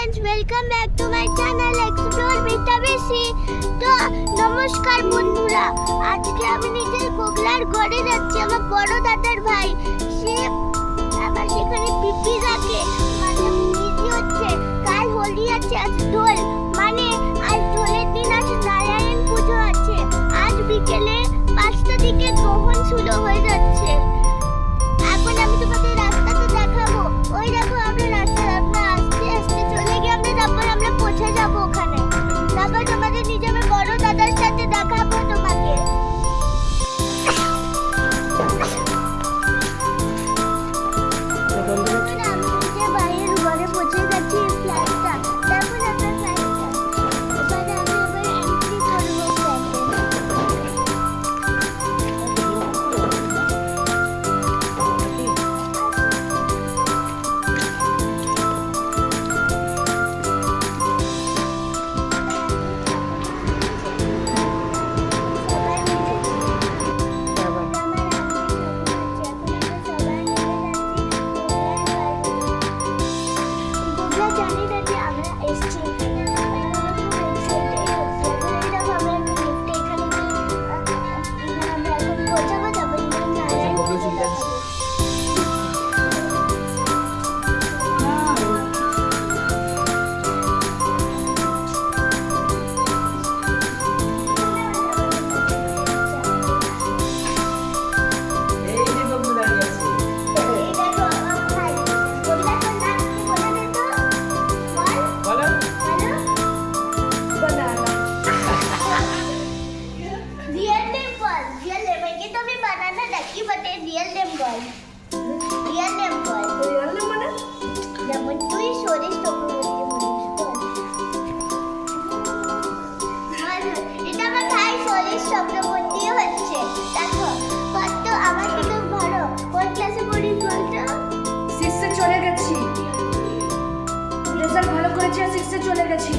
friends, welcome back to my channel Explore with Abesi. তো নমস্কার বন্ধুরা, আজকে আমি নিজের কোকলার ঘরে যাচ্ছি। আমার বড় দাদার ভাই, সে আবার সেখানে পিপি রাখে, মানে নিজে হচ্ছে কাল হোলি আছে, আজ দোল, মানে আজ দোলের দিন, আজ নারায়ণ পুজো আছে। আজ বিকেলে 5টা দিকে গ্রহণ শুরু হয়ে যাচ্ছে। এখন আমি তোমাকে রাস্তাটা দেখাবো। ওই দেখো আমরা রাস্তায় আমরা আস্তে আস্তে চলে গিয়ে তারপর আমরা পৌঁছে যাবো ওখানে। তারপর তোমাদের নিজের বড় দাদার সাথে দেখাবো তোমাকে। আমি যে বাইরের ঘরে পৌঁছে গেছি ফ্ল্যাটটা, তারপর আমরা ফ্ল্যাটটা এবারে আমি এবার এন্ট্রি করবো চলে গেছি।